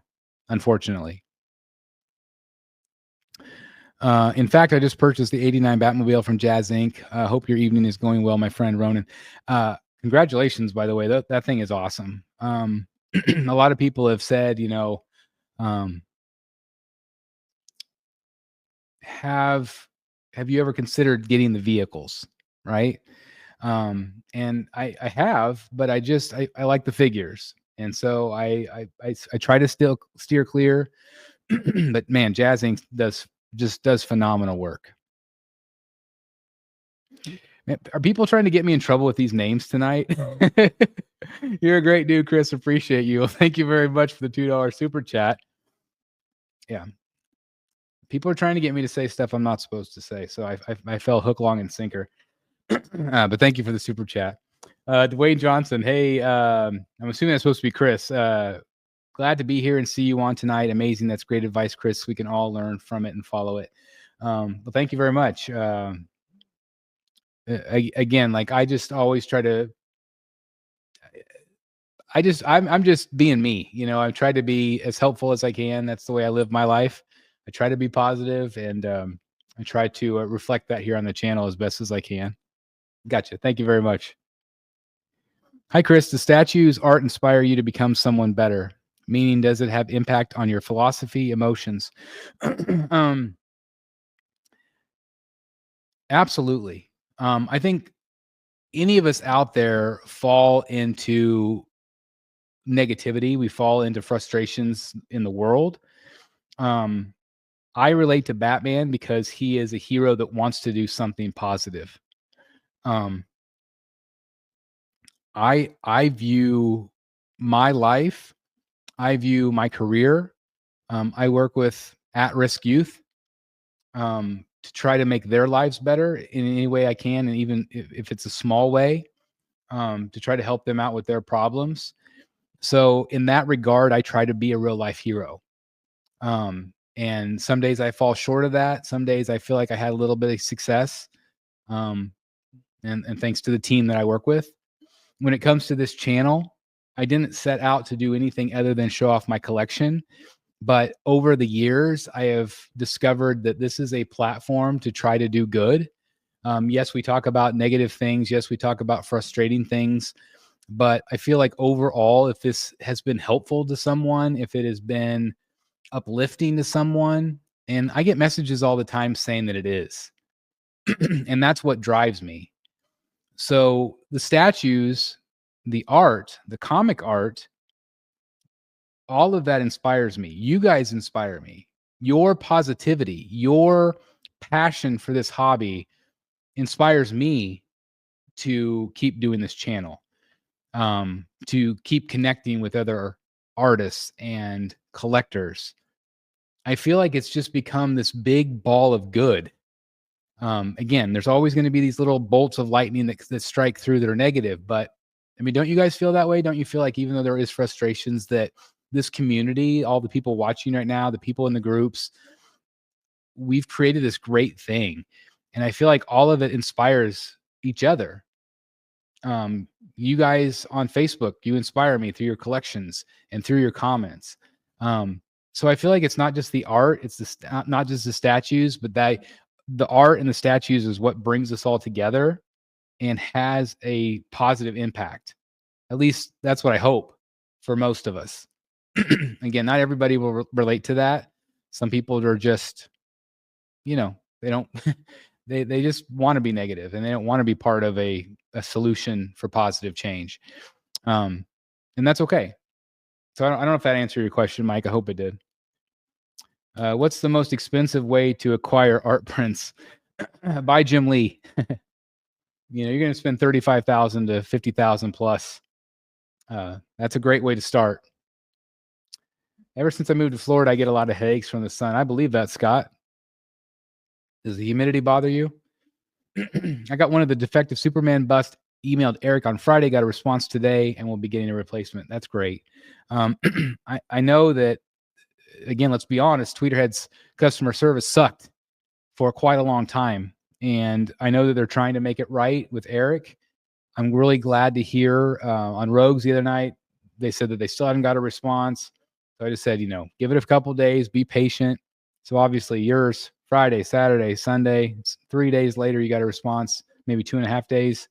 unfortunately. In fact, I just purchased the 89 Batmobile from Jazz Inc. Hope your evening is going well, my friend Ronan. Congratulations, by the way. That thing is awesome. A lot of people have said, you know, have you ever considered getting the vehicles, right? And I have, but I like the figures, and so I try to still steer clear. But man, Jazz Inc. does phenomenal work. Man, are people trying to get me in trouble with these names tonight? You're a great dude, Chris. Appreciate you. Well, thank you very much for the $2 super chat. Yeah. People are trying to get me to say stuff I'm not supposed to say. So I fell hook, long, and sinker. But thank you for the super chat. Dwayne Johnson. Hey, I'm assuming that's supposed to be Chris. Glad to be here and see you on tonight. Amazing. That's great advice, Chris. We can all learn from it and follow it. Well, thank you very much. Again, like I just always try to I'm just being me. You know, I've tried to be as helpful as I can. That's the way I live my life. I try to be positive, and I try to reflect that here on the channel as best as I can. Gotcha. Thank you very much. Hi, Chris. Do statues art inspire you to become someone better? Meaning, does it have impact on your philosophy, emotions? Absolutely. I think any of us out there fall into negativity. We fall into frustrations in the world. I relate to Batman because he is a hero that wants to do something positive. Um, I view my life, I view my career. I work with at-risk youth to try to make their lives better in any way I can, and even if it's a small way, to try to help them out with their problems. So in that regard, I try to be a real life hero. And some days I fall short of that. Some days I feel like I had a little bit of success. Um, and thanks to the team that I work with. When it comes to this channel, I didn't set out to do anything other than show off my collection. But over the years, I have discovered that this is a platform to try to do good. Yes, we talk about negative things. Yes, we talk about frustrating things. But I feel like overall, if this has been helpful to someone, if it has been uplifting to someone, and I get messages all the time saying that it is, and that's what drives me. So the statues, the art, the comic art, all of that inspires me. You guys inspire me. Your positivity, your passion for this hobby inspires me to keep doing this channel, to keep connecting with other artists and collectors. I feel like it's just become this big ball of good. Again, there's always going to be these little bolts of lightning that strike through that are negative. But I mean, don't you guys feel that way? Don't you feel like even though there is frustrations, that this community, all the people watching right now, the people in the groups, we've created this great thing. And I feel like all of it inspires each other. You guys on Facebook, you inspire me through your collections and through your comments. So I feel like it's not just the art, it's not just the statues, but that the art and the statues is what brings us all together and has a positive impact. At least that's what I hope for most of us. Again, not everybody will relate to that. Some people are just, they don't, they just want to be negative and they don't want to be part of a solution for positive change. And that's okay. So I don't know if that answered your question, Mike. I hope it did. What's the most expensive way to acquire art prints? Buy Jim Lee. You're going to spend 35,000 to 50,000 plus. That's a great way to start. Ever since I moved to Florida, I get a lot of headaches from the sun. I believe that, Scott. Does the humidity bother you? I got one of the defective Superman bust emailed Eric on Friday, got a response today, and we'll be getting a replacement. That's great. I know that, again, let's be honest, Tweeterhead's customer service sucked for quite a long time. And I know that they're trying to make it right with Eric. I'm really glad to hear on Rogues the other night, they said that they still haven't got a response. So I just said, give it a couple days, be patient. So obviously yours, Friday, Saturday, Sunday, 3 days later, you got a response, maybe 2.5 days.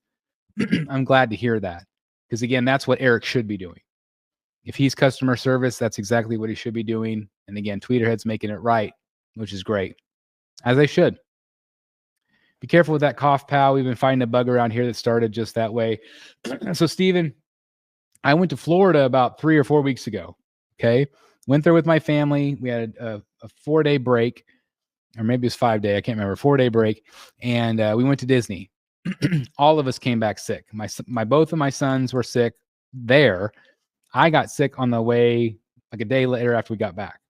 I'm glad to hear that. Because again, that's what Eric should be doing. If he's customer service, that's exactly what he should be doing. And again, Tweeterhead's making it right, which is great. As they should. Be careful with that cough, pal. We've been fighting a bug around here that started just that way. So, Steven, I went to Florida about 3 or 4 weeks ago. Okay. Went there with my family. We had a 4-day break, or maybe it was 5-day. I can't remember. 4-day break. And we went to Disney. All of us came back sick. Both of my sons were sick there. I got sick on the way, like a day later after we got back.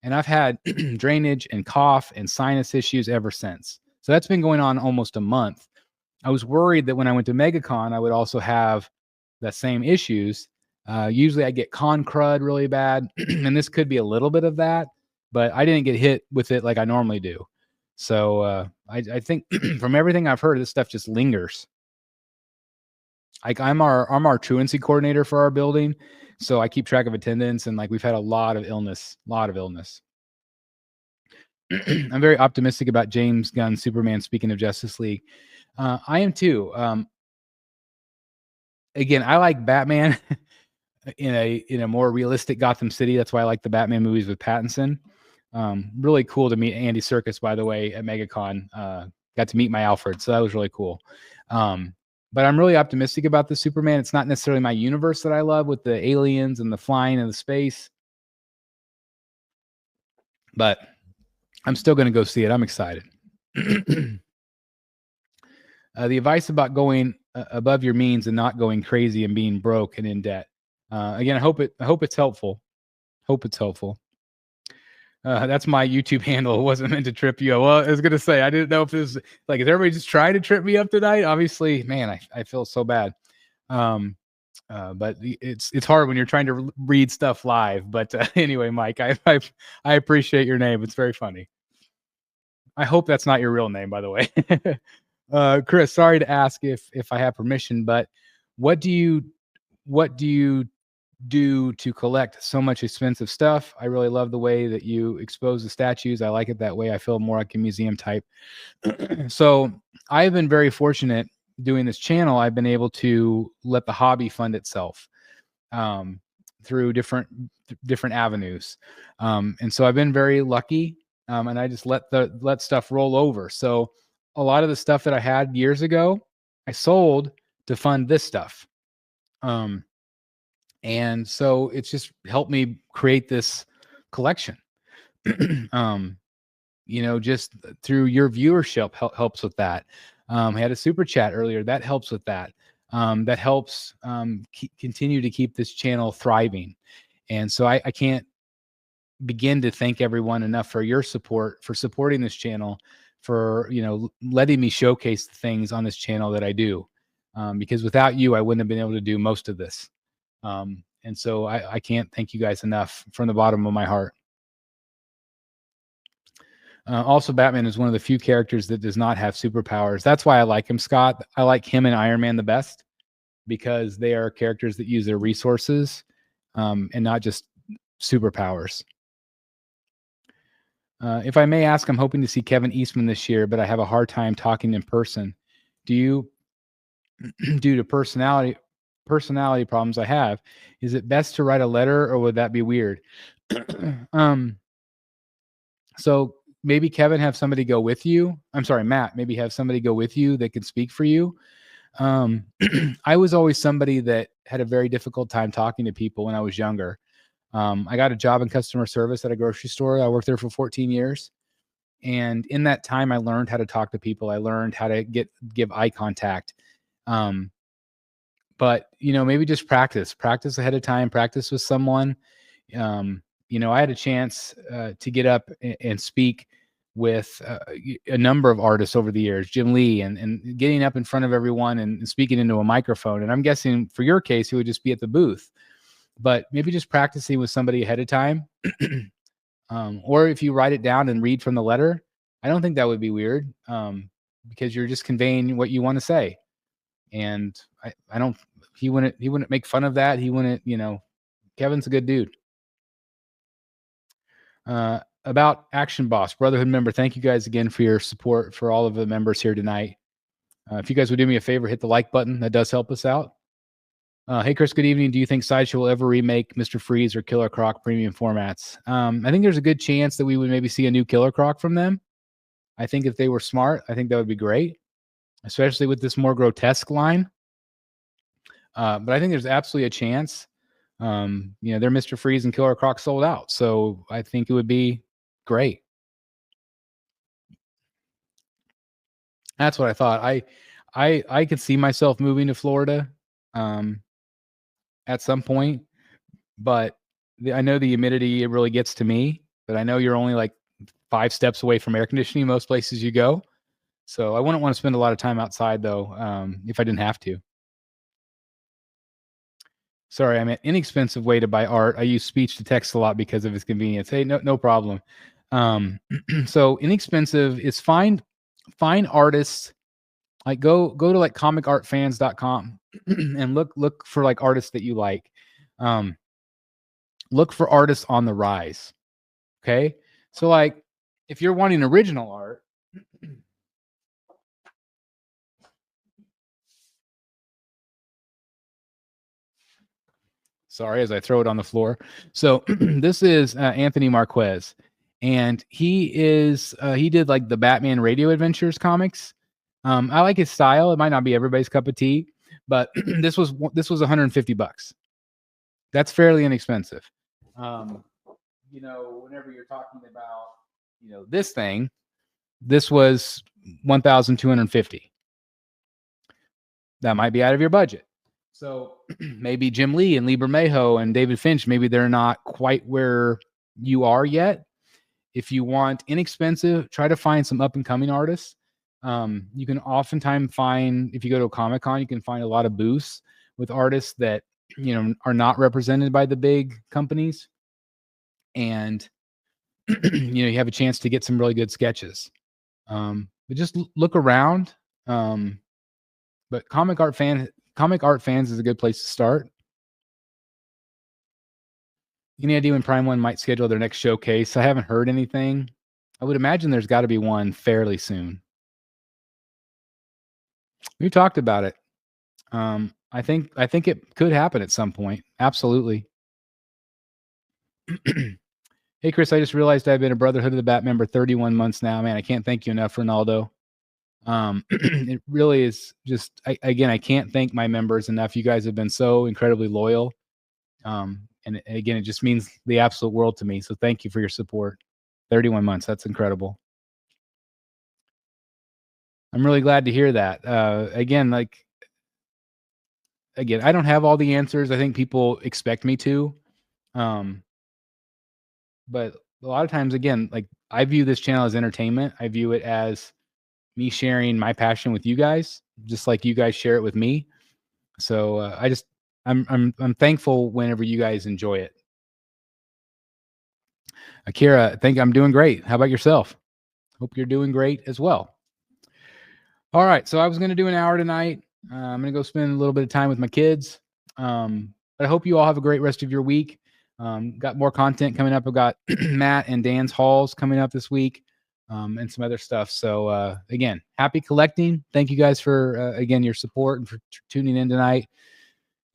And I've had drainage and cough and sinus issues ever since. So that's been going on almost a month. I was worried that when I went to MegaCon, I would also have the same issues. Usually I get con crud really bad, and this could be a little bit of that, but I didn't get hit with it like I normally do. So I think from everything I've heard, this stuff just lingers. like I'm our truancy coordinator for our building, so I keep track of attendance, and like we've had a lot of illness. I'm very optimistic about James Gunn's Superman. Speaking of Justice League, I am too. Again, I like Batman in a more realistic Gotham City. That's why I like the Batman movies with Pattinson. Really cool to meet Andy Serkis, by the way, at MegaCon. Got to meet my Alfred, so that was really cool. But I'm really optimistic about the Superman. It's not necessarily my universe that I love with the aliens and the flying and the space, but I'm still going to go see it. I'm excited. The advice about going above your means and not going crazy and being broke and in debt. Again, I hope it's helpful. That's my YouTube handle. It wasn't meant to trip you up. Well, I was going to say, I didn't know if this like, is everybody just trying to trip me up tonight? Obviously, man, I feel so bad. But it's hard when you're trying to read stuff live. But anyway, Mike, I appreciate your name. It's very funny. I hope that's not your real name, by the way. Chris, sorry to ask if I have permission, but what do you do to collect so much expensive stuff? I really love the way that you expose the statues. I like it that way. I feel more like a museum type. So I've been very fortunate doing this channel. I've been able to let the hobby fund itself through different avenues. And so I've been very lucky. And I just let stuff roll over. So a lot of the stuff that I had years ago, I sold to fund this stuff. And so it's just helped me create this collection. Just through your viewership helps with that. I had a super chat earlier that helps with that. That helps continue to keep this channel thriving. And so I can't begin to thank everyone enough for your support, for supporting this channel, for letting me showcase the things on this channel that I do. Because without you, I wouldn't have been able to do most of this. And so I can't thank you guys enough from the bottom of my heart. Also, Batman is one of the few characters that does not have superpowers. That's why I like him, Scott. I like him and Iron Man the best because they are characters that use their resources and not just superpowers. If I may ask, I'm hoping to see Kevin Eastman this year, but I have a hard time talking in person. Due to personality problems I have, is it best to write a letter or would that be weird? So maybe Kevin have somebody go with you. I'm sorry, Matt, maybe have somebody go with you that can speak for you. I was always somebody that had a very difficult time talking to people when I was younger. I got a job in customer service at a grocery store. I worked there for 14 years. And in that time, I learned how to talk to people. I learned how to give eye contact. But, maybe just practice ahead of time, practice with someone. I had a chance to get up and speak with a number of artists over the years, Jim Lee, and getting up in front of everyone and speaking into a microphone. And I'm guessing for your case, it would just be at the booth. But maybe just practicing with somebody ahead of time. Or if you write it down and read from the letter, I don't think that would be weird because you're just conveying what you want to say. And he wouldn't make fun of that. He wouldn't, Kevin's a good dude. About Action Boss, Brotherhood member, thank you guys again for your support for all of the members here tonight. If you guys would do me a favor, hit the like button. That does help us out. Hey, Chris, good evening. Do you think Sideshow will ever remake Mr. Freeze or Killer Croc premium formats? I think there's a good chance that we would maybe see a new Killer Croc from them. I think if they were smart, I think that would be great, especially with this more grotesque line. But I think there's absolutely a chance. Their Mr. Freeze and Killer Croc sold out. So I think it would be great. That's what I thought. I could see myself moving to Florida. At some point, but I know the humidity, it really gets to me, but I know you're only like 5 steps away from air conditioning most places you go. So I wouldn't want to spend a lot of time outside though, if I didn't have to. Sorry, I'm an inexpensive way to buy art. I use speech to text a lot because of its convenience. Hey, no problem. So inexpensive is find artists Like go to like comicartfans.com and look for like artists that you like. Look for artists on the rise. Okay. So like if you're wanting original art, sorry, as I throw it on the floor. So this is Anthony Marquez, and he did like the Batman Radio Adventures comics. I like his style. It might not be everybody's cup of tea, but this was $150. That's fairly inexpensive. Whenever you're talking about, this thing, this was 1,250. That might be out of your budget. So maybe Jim Lee and Lee Bermejo and David Finch, maybe they're not quite where you are yet. If you want inexpensive, try to find some up and coming artists. You can oftentimes find, if you go to a Comic-Con, you can find a lot of booths with artists that, are not represented by the big companies. And, you have a chance to get some really good sketches. But just look around. But Comic Art Fans is a good place to start. Any idea when Prime One might schedule their next showcase? I haven't heard anything. I would imagine there's got to be one fairly soon. We talked about it. I think it could happen at some point. Absolutely. Hey, Chris, I just realized I've been a Brotherhood of the Bat member 31 months now. Man, I can't thank you enough, Ronaldo. It really is just, again, I can't thank my members enough. You guys have been so incredibly loyal. And again, it just means the absolute world to me. So thank you for your support. 31 months. That's incredible. I'm really glad to hear that. Again, I don't have all the answers. I think people expect me to. But a lot of times, again, like I view this channel as entertainment. I view it as me sharing my passion with you guys, just like you guys share it with me. So I'm thankful whenever you guys enjoy it. Akira, I think I'm doing great. How about yourself? Hope you're doing great as well. All right, so I was going to do an hour tonight. I'm going to go spend a little bit of time with my kids. But I hope you all have a great rest of your week. Got more content coming up. I've got Matt and Dan's hauls coming up this week, and some other stuff. So again, happy collecting. Thank you guys for again your support and for tuning in tonight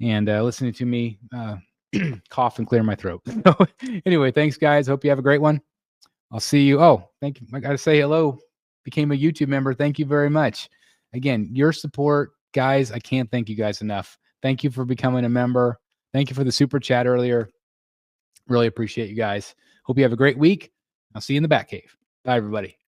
and listening to me cough and clear my throat. So, anyway, thanks guys. Hope you have a great one. I'll see you. Oh, thank you. I got to say hello. Became a YouTube member. Thank you very much. Again, your support, guys. I can't thank you guys enough. Thank you for becoming a member. Thank you for the super chat earlier. Really appreciate you guys. Hope you have a great week. I'll see you in the Batcave. Bye, everybody.